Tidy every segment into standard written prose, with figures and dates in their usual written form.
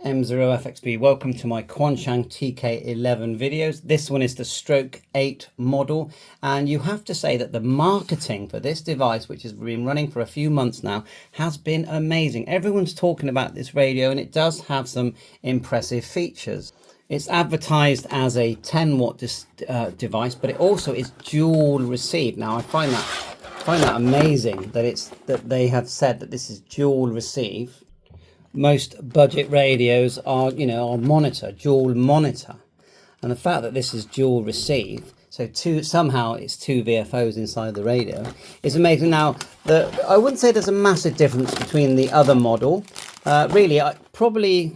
M0FXB, welcome to my Quansheng TK11 videos. This one is the Stroke 8 model, and you have to say that the marketing for this device, which has been running for a few months now, has been amazing. Everyone's talking about this radio, and it does have some impressive features. It's advertised as a 10 watt device, but it also is dual receive. Now I find that amazing that they have said that this is dual receive. Most budget radios are, dual monitor, and the fact that this is dual receive, so somehow it's two VFOs inside the radio, is amazing. Now, I wouldn't say there's a massive difference between the other model. Really, probably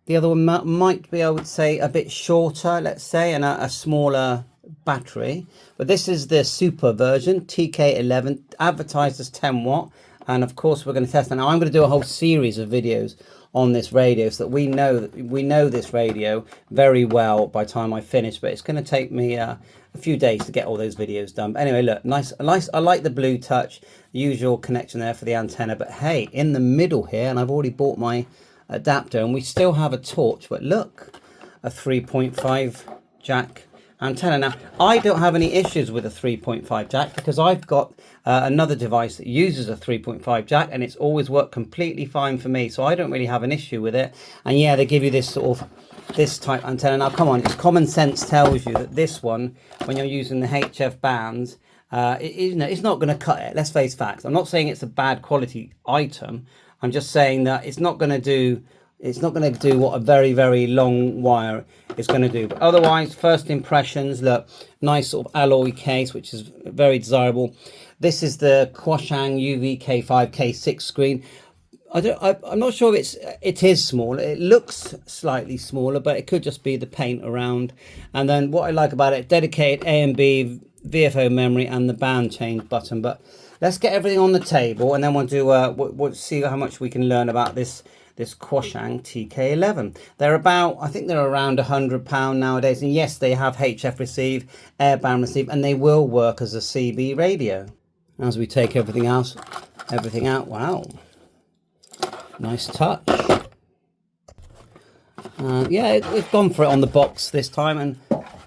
the other one might be, I would say, a bit shorter, let's say, and a smaller battery. But this is the super version, TK11, advertised as 10 watt. And of course, we're going to test it. Now, I'm going to do a whole series of videos on this radio so that we know this radio very well by the time I finish. But it's going to take me a few days to get all those videos done. But anyway, look, nice. I like the blue touch, the usual connection there for the antenna. But hey, in the middle here, and I've already bought my adapter, and we still have a torch. But look, a 3.5 jack antenna. Now, I don't have any issues with a 3.5 jack because I've got another device that uses a 3.5 jack, and it's always worked completely fine for me, so I don't really have an issue with it. And yeah, they give you this this type antenna. Now come on, it's common sense tells you that this one, when you're using the HF bands, it's not going to cut it. Let's face facts. I'm not saying it's a bad quality item. I'm just saying that it's not going to do what a very, very long wire is going to do. But otherwise, first impressions, look, nice sort of alloy case, which is very desirable. This is the Quansheng UVK5K6 screen. I'm not sure if it is small. It looks slightly smaller, but it could just be the paint around. And then what I like about it, dedicated A and B VFO memory and the band change button. But let's get everything on the table, and then we'll do we'll see how much we can learn about this Quansheng TK11. I think they're around £100 nowadays, and yes, they have HF receive, airband receive, and they will work as a CB radio. As we take everything out, wow, nice touch. Yeah, we've gone for it on the box this time, and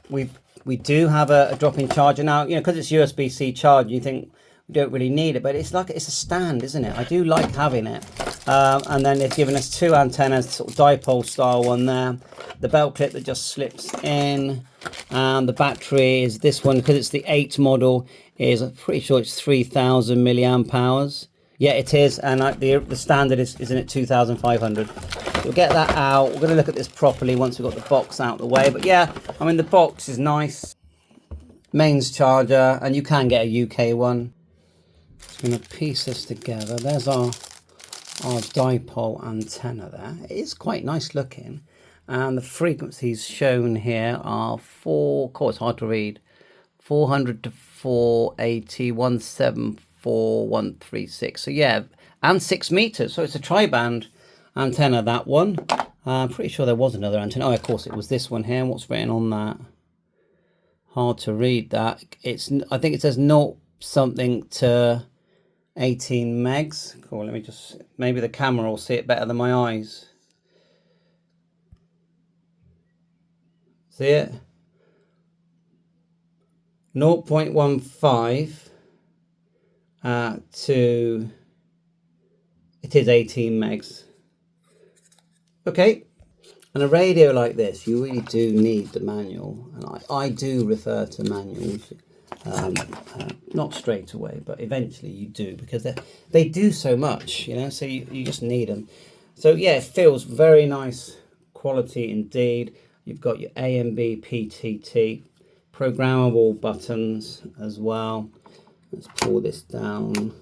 we do have a drop-in charger now. Because it's USB-C charge, you think we don't really need it, but it's a stand, isn't it? I do like having it. And then they've given us two antennas, sort of dipole style one there, the belt clip that just slips in, and the battery is this one, because it's the 8 model, is I'm pretty sure it's 3000 milliamp hours. Yeah, it is, and the standard isn't it 2500. We'll get that out. We're going to look at this properly once we've got the box out of the way. But yeah, I mean, the box is nice, mains charger, and you can get a UK one. Just going to piece this together. There's our dipole antenna there. It is quite nice looking, and the frequencies shown here are it's hard to read, 400 to 480, 174, 136. So yeah, and 6 meters. So it's a tri-band antenna, that one. I'm pretty sure there was another antenna. Oh, of course, it was this one here. What's written on that? Hard to read that. I think it says 0 something to 18 megs. Cool, let me just, maybe the camera will see it better than my eyes. See it? 0.15 to, it is 18 megs. Okay, and a radio like this, you really do need the manual, and I do refer to manuals. Not straight away, but eventually you do, because they do so much, so you just need them. So yeah, it feels very nice quality indeed. You've got your A and B PTT, programmable buttons as well. Let's pull this down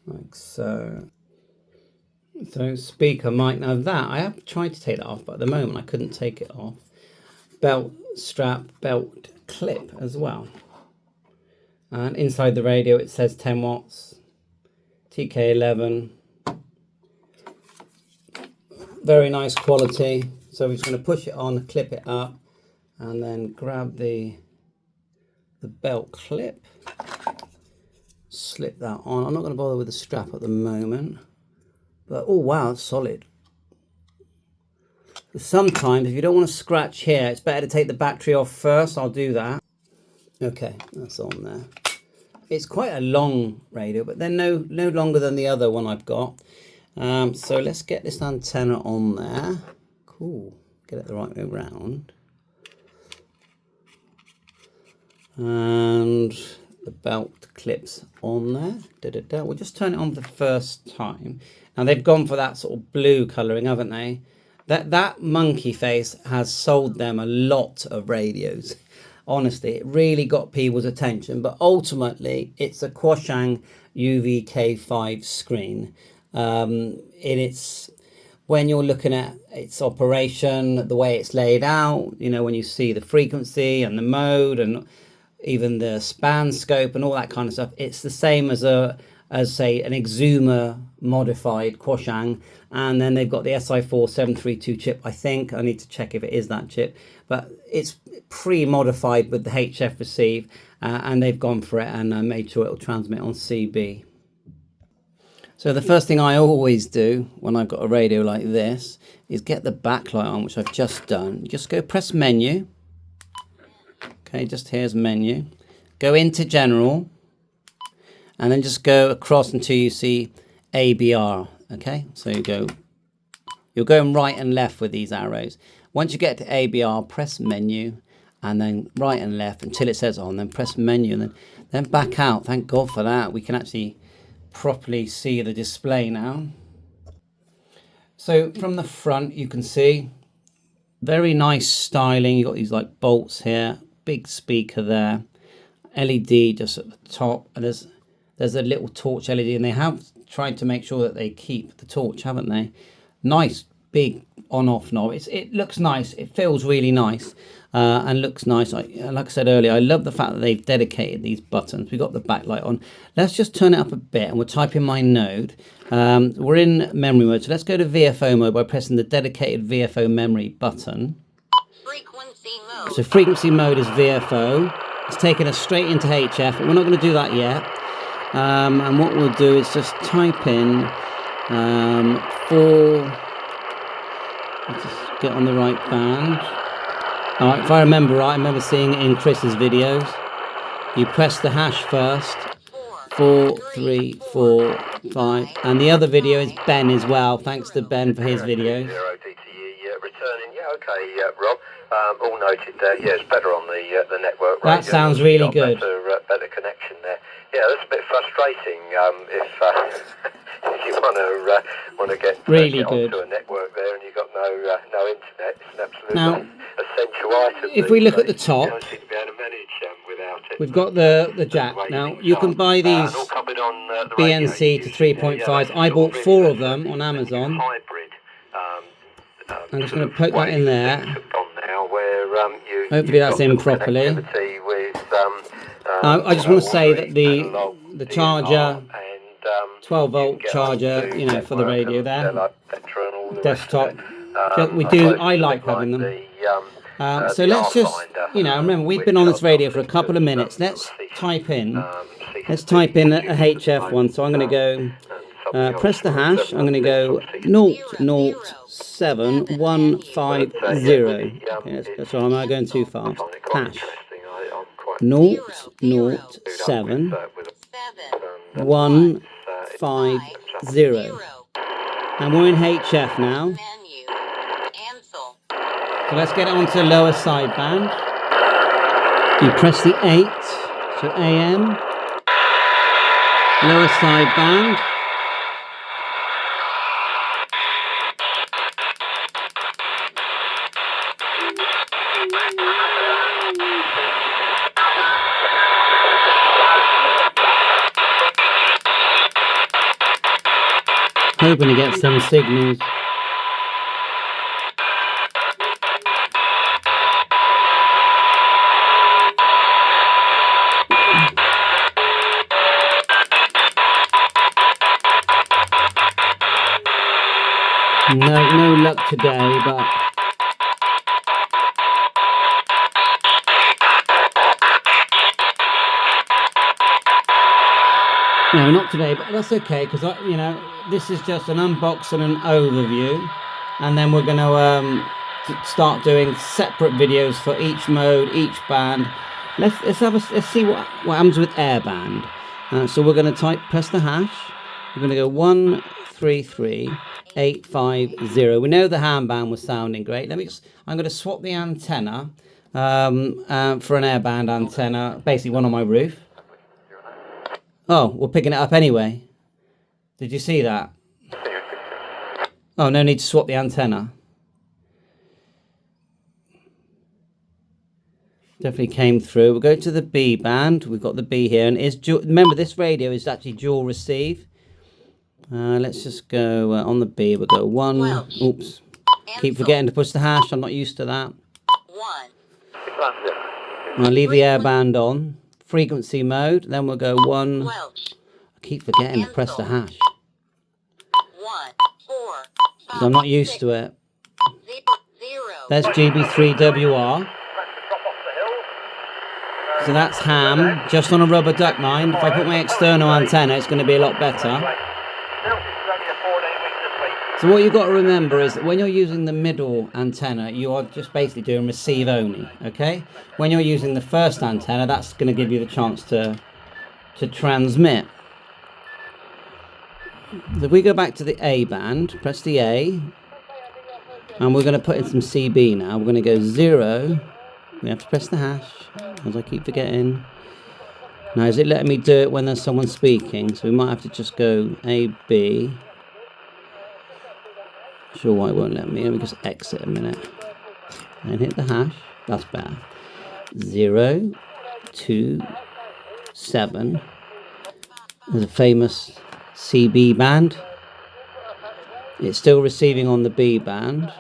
like so. So speaker mic, now that I have tried to take that off, but at the moment I couldn't take it off. Belt strap, belt clip as well, and inside the radio it says 10 watts, TK11, very nice quality. So we're just going to push it on, clip it up, and then grab the belt clip, slip that on. I'm not going to bother with the strap at the moment, but oh wow, it's solid. Sometimes if you don't want to scratch here, it's better to take the battery off first. I'll do that. Okay, that's on there. It's quite a long radio, but they're no longer than the other one I've got. So let's get this antenna on there. Cool. Get it the right way around. And the belt clips on there. We'll just turn it on for the first time. Now they've gone for that sort of blue colouring, haven't they? That monkey face has sold them a lot of radios. Honestly, it really got people's attention. But ultimately, it's a Quansheng UVK5 screen. It's when you're looking at its operation, the way it's laid out, you know, when you see the frequency and the mode and even the span scope and all that kind of stuff, it's the same as say an Exuma modified Quansheng, and then they've got the SI4 732 chip. I think I need to check if it is that chip, but it's pre-modified with the HF receive, and they've gone for it and made sure it'll transmit on CB. So the first thing I always do when I've got a radio like this is get the backlight on, which I've just done. Just go press menu. Okay, just here's menu. Go into general, and then just go across until you see ABR. Okay, so you're going right and left with these arrows. Once you get to ABR, press menu, and then right and left until it says on, then press menu, and then back out. Thank God for that. We can actually properly see the display now. So from the front, you can see very nice styling. You've got these like bolts here, big speaker there, LED just at the top, and there's a little torch LED, and they have tried to make sure that they keep the torch, haven't they? Nice big on-off knob. It looks nice. It feels really nice and looks nice. Like I said earlier, I love the fact that they've dedicated these buttons. We've got the backlight on. Let's just turn it up a bit, and we'll type in my node. We're in memory mode, so let's go to VFO mode by pressing the dedicated VFO memory button. Frequency mode. So frequency mode is VFO. It's taking us straight into HF, but we're not going to do that yet. And what we'll do is just type in let's just get on the right band. Alright, if I remember right, I remember seeing it in Chris's videos. You press the hash first. 4, 3, 4, 5. And the other video is Ben as well. Thanks to Ben for his videos. Returning, yeah, okay, Rob. All noted there. Yeah, it's better on the network. That sounds really good. Better connection there. Yeah, that's a bit frustrating if you want to get really onto good a network there and you've got no internet. It's an absolute now, essential item. if we look at the top, you don't seem to be able to manage without it. we've got the jack. Now you can buy these BNC to 3.5s. I bought 4 of them on Amazon. I'm just going to poke that in there. Hopefully that's in properly. I just want to say that the charger, 12 volt charger, you know, for the radio there, desktop, I like having them. So let's just, you know, remember we've been on this radio for a couple of minutes. Let's type in a HF one. So I'm going to go, press the hash. I'm going to go 007150. Okay, that's right, I'm going too fast. Hash 007150. And we're in HF now. So let's get it onto lower sideband. You press the 8, so AM, lower sideband. Hoping to get some signals. No luck today, but no, not today, but that's okay, because you know, this is just an unbox and an overview, and then we're going to start doing separate videos for each mode, each band. Let's see what happens with airband. So we're going to press the hash. We're going to go 133.850. We know the handband was sounding great. I'm going to swap the antenna for an airband antenna, basically one on my roof. Oh, we're picking it up anyway. Did you see that? Oh, no need to swap the antenna. Definitely came through. We'll go to the B band. We've got the B here, and remember this radio is actually dual receive. Let's just go on the B. We'll go 1. Oops. Keep forgetting to push the hash. I'm not used to that. 1. I'll leave the airband on. Frequency mode. Then we'll go 1. I keep forgetting to press the hash. 1, 4, 5, I'm not used to it. 0. There's GB3WR. So that's ham, just on a rubber duck, mind. If I put my external antenna, it's going to be a lot better. So what you've got to remember is that when you're using the middle antenna, you are just basically doing receive only, okay? When you're using the first antenna, that's going to give you the chance to transmit. So if we go back to the A band, press the A, and we're going to put in some CB now. We're going to go 0. We have to press the hash, as I keep forgetting. Now, is it letting me do it when there's someone speaking? So we might have to just go A, B. Not sure why it won't let me. Let me just exit a minute. And hit the hash. That's better. 0, 2, 7. There's a famous CB band. It's still receiving on the B band.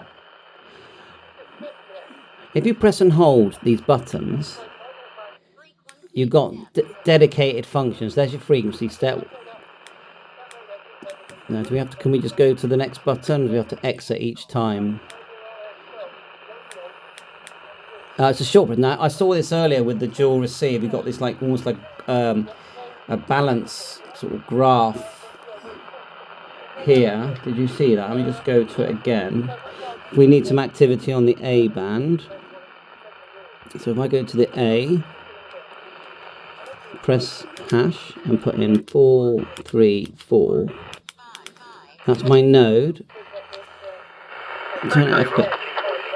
If you press and hold these buttons, you've got dedicated functions. There's your frequency step. Now, can we just go to the next button? Do we have to exit each time? It's a short button. Now, I saw this earlier with the dual receive. You've got this almost like a balance sort of graph here. Did you see that? Let me just go to it again. We need some activity on the A band. So if I go to the A, press hash and put in 434. That's my node. Turn it off.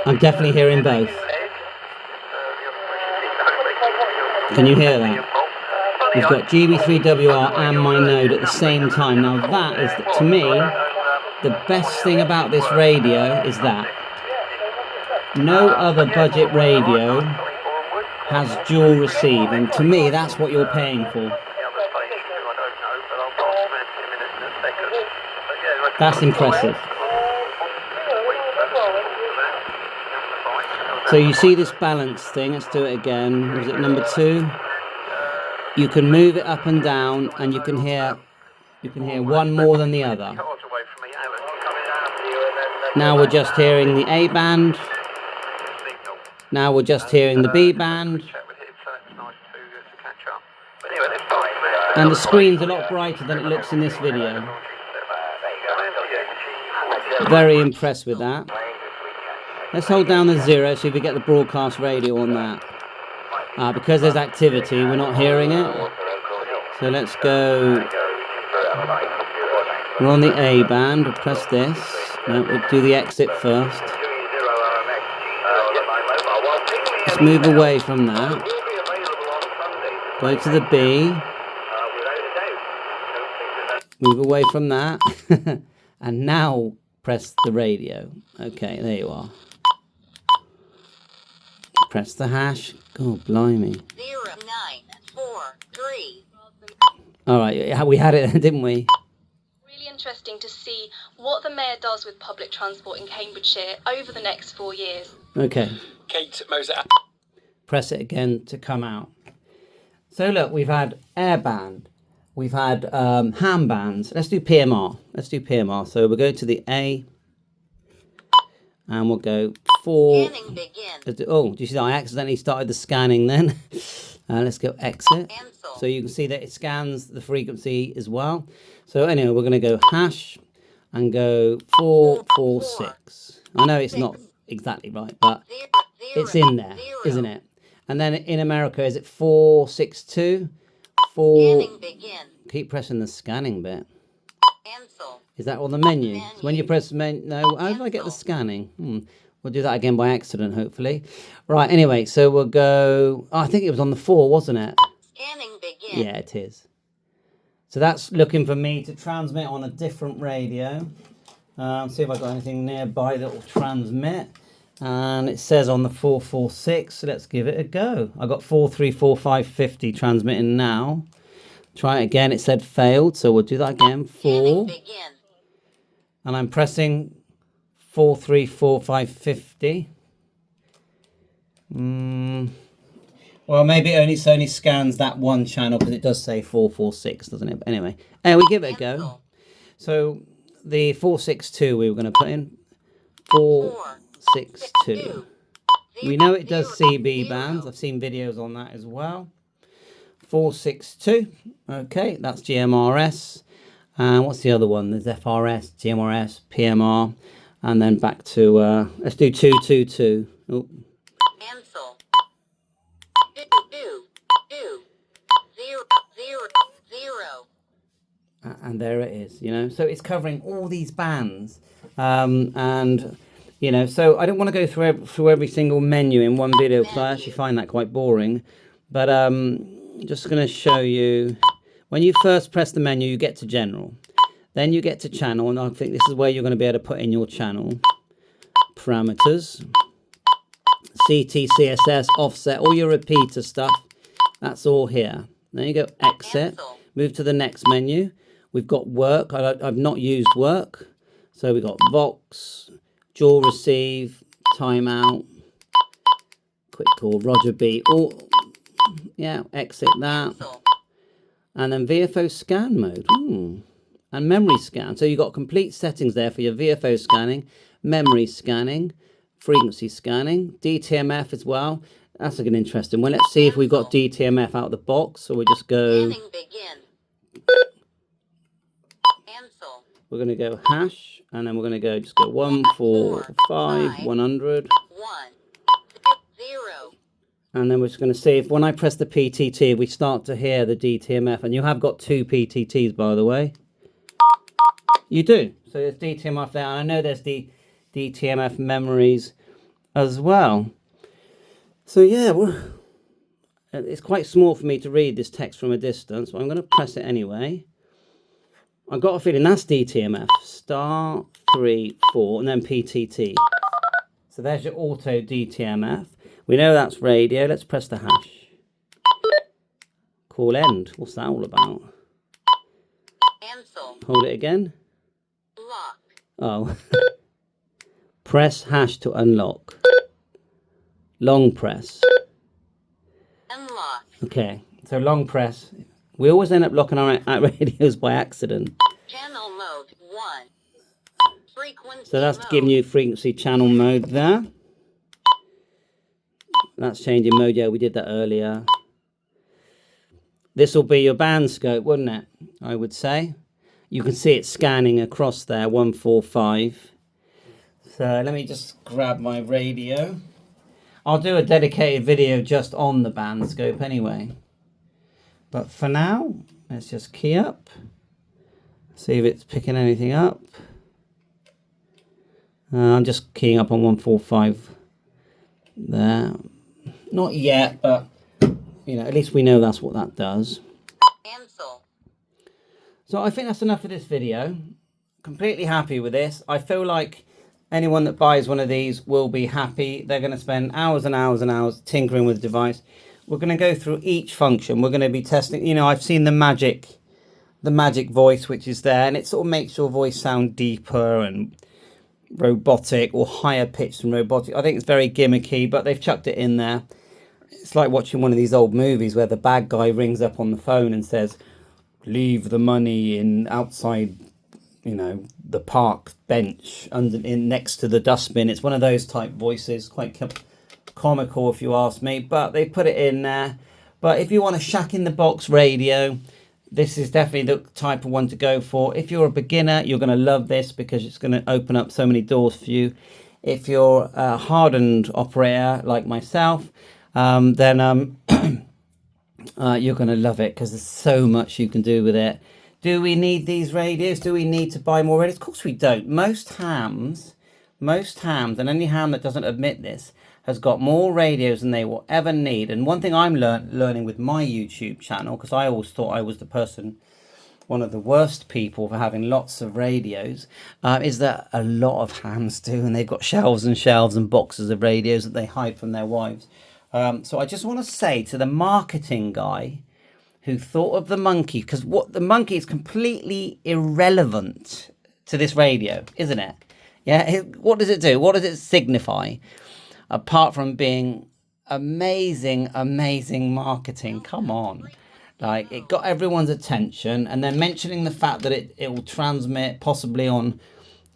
I'm definitely hearing both. Can you hear that? We've got GB3WR and my node at the same time. Now that is, to me, the best thing about this radio is that no other budget radio has dual receive, and to me that's what you're paying for. That's impressive. So you see this balance thing. Let's do it again. Was it number 2? You can move it up and down, and you can hear one more than the other. Now we're just hearing the A band. Now we're just hearing the B band. And the screen's a lot brighter than it looks in this video. Very impressed with that. Let's hold down the 0, see if we get the broadcast radio on that. Because there's activity, we're not hearing it. So let's go. We're on the A band. We'll press this. No, we'll do the exit first. Let's move away from that. Go to the B. Move away from that. And now press the radio. Okay, there you are. Press the hash. God, blimey. 0943. All right, we had it, didn't we? Really interesting to see what the Mayor does with public transport in Cambridgeshire over the next 4 years. Okay. Kate Moser. Press it again to come out. So look, we've had airband. We've had ham bands. Let's do PMR. So we'll go to the A. And we'll go 4. Scanning begin. Oh, do you see that? I accidentally started the scanning then. Let's go exit. Cancel. So you can see that it scans the frequency as well. So anyway, we're going to go hash and go 446. I know it's not exactly right, but zero, it's in there, zero. not it? And then in America, is it 462? Scanning begin. Keep pressing the scanning bit. Cancel. Is that on the menu? So when you Menu. press no, how did I get the Cancel. scanning? We'll do that again by accident, hopefully. Right, anyway, so we'll go... Oh, I think it was on the 4, wasn't it? Scanning begin. Yeah, it is. So that's looking for me to transmit on a different radio. See if I've got anything nearby that will transmit. And it says on the 446, so let's give it a go. I got 434550 transmitting now. Try it again. It said failed, so we'll do that again. 4. Begin. And I'm pressing 434550. Well, maybe it only scans that one channel because it does say 446, doesn't it? But anyway, we give it a go. So the 462 we were going to put in 462. We know it does CB bands. I've seen videos on that as well. 462. Okay, that's GMRS. And what's the other one? There's FRS, GMRS, PMR, and then back to let's do 222. Oh. Cancel. 0. And there it is, so it's covering all these bands, and so I don't want to go through every single menu in one video because I actually find that quite boring, but just going to show you. When you first press the menu, you get to general, then you get to channel, and I think this is where you're going to be able to put in your channel parameters, CT, CSS, offset, all your repeater stuff. That's all here. Then you go exit, move to the next menu. We've got work. I've not used work. So we've got Vox, dual receive, timeout, quick call, Roger B. Exit that. And then VFO scan mode. And memory scan. So you've got complete settings there for your VFO scanning, memory scanning, frequency scanning, DTMF as well. That's an interesting one. Let's see if we've got DTMF out of the box. So we just go... We're going to go hash, and then we're going to just go 145 100. 0. And then we're just going to see if when I press the PTT, we start to hear the DTMF. And you have got 2 PTTs, by the way. You do. So there's DTMF there. And I know there's the DTMF memories as well. So yeah, it's quite small for me to read this text from a distance, but I'm going to press it anyway. I've got a feeling that's DTMF. Star 3 4 and then PTT. So there's your auto DTMF. We know that's radio. Let's press the hash. Call end. What's that all about? Cancel. Hold it again. Lock. Oh. Press hash to unlock. Long press. Unlock. Okay, so long press. We always end up locking our radios by accident. Channel mode 1. Frequency So that's mode. giving you frequency channel mode there. That's changing mode. Yeah, we did that earlier. This will be your band scope, wouldn't it? I would say. You can see it scanning across there, 145. So let me just grab my radio. I'll do a dedicated video just on the band scope anyway. But for now, let's just key up. See if it's picking anything up. I'm just keying up on 145 there. Not yet, but at least we know that's what that does. Cancel. So I think that's enough for this video. Completely happy with this. I feel like anyone that buys one of these will be happy. They're going to spend hours and hours and hours tinkering with the device. We're going to go through each function. We're going to be testing. I've seen the magic voice, which is there, and it sort of makes your voice sound deeper and robotic or higher pitched than robotic. I think it's very gimmicky, but they've chucked it in there. It's like watching one of these old movies where the bad guy rings up on the phone and says, "Leave the money in outside, the park bench next to the dustbin." It's one of those type voices, quite comical if you ask me, but they put it in there. But if you want a shack in the box radio, this is definitely the type of one to go for. If you're a beginner, you're going to love this because it's going to open up so many doors for you. If you're a hardened operator like myself, then you're going to love it because there's so much you can do with it. Do we need these radios? Do we need to buy more radios? Of course we don't. Most hams, and any ham that doesn't admit this, has got more radios than they will ever need. And one thing I'm learning with my YouTube channel, because I always thought I was the person, one of the worst people for having lots of radios, is that a lot of hams do, and they've got shelves and shelves and boxes of radios that they hide from their wives. So I just want to say to the marketing guy who thought of the monkey, because what the monkey is completely irrelevant to this radio, isn't it? Yeah, what does it do? What does it signify? Apart from being amazing marketing. Come on. Like, it got everyone's attention, and then mentioning the fact that it will transmit possibly on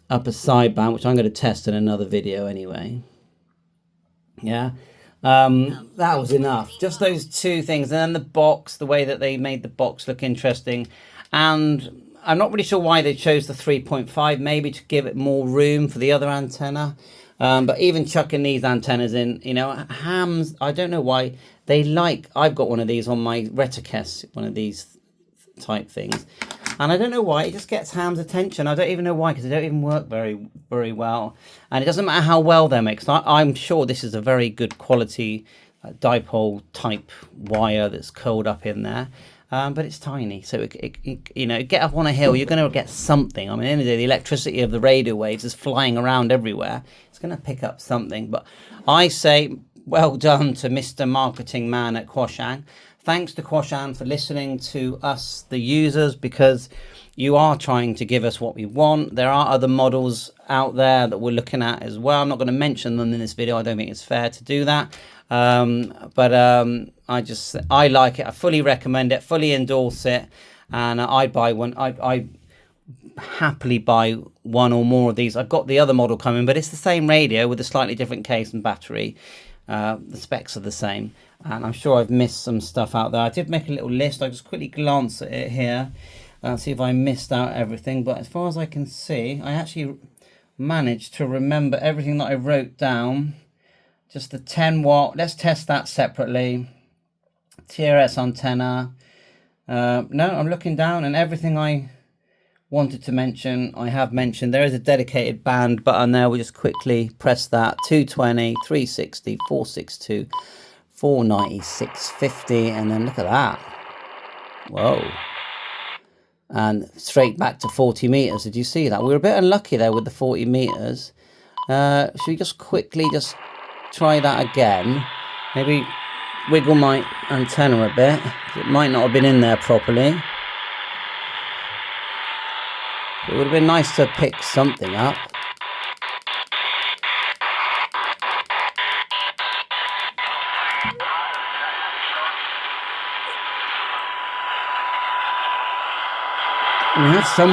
upper sideband, which I'm going to test in another video anyway. Yeah. That was enough. Just those two things. And then the box, the way that they made the box look interesting. And I'm not really sure why they chose the 3.5, maybe to give it more room for the other antenna. But even chucking these antennas in, you know, hams, I don't know why they like, I've got one of these on my Reticus, one of these type things. And I don't know why, it just gets hams' attention. I don't even know why, because they don't even work very well. And it doesn't matter how well they're made, because I'm sure this is a very good quality dipole type wire that's curled up in there. But it's tiny, so you know, get up on a hill, you're going to get something. I mean, at the end of the day, the electricity of the radio waves is flying around everywhere. It's going to pick up something. But I say, well done to Mr. Marketing Man at Quansheng. Thanks to Quansheng for listening to us, the users, because you are trying to give us what we want. There are other models out there that we're looking at as well. I'm not going to mention them in this video. I don't think it's fair to do that. I like it. I fully recommend it, fully endorse it, and I'd buy one. I happily buy one or more of these. I've got the other model coming, but it's the same radio with a slightly different case and battery. The specs are the same, and I'm sure I've missed some stuff out there. I did make a little list. I just quickly glance at it here and see if I missed out everything, but as far as I can see, I actually managed to remember everything that I wrote down. Just the 10 watt, let's test that separately. TRS antenna. No, I'm looking down, and everything I wanted to mention, I have mentioned. There is a dedicated band button there. We'll just quickly press that. 220, 360, 462, 490, 650, and then look at that. Whoa. And straight back to 40 meters. Did you see that? We were a bit unlucky there with the 40 meters. Should we just quickly just try that again? Maybe wiggle my antenna a bit. It might not have been in there properly. It would have been nice to pick something up. We have some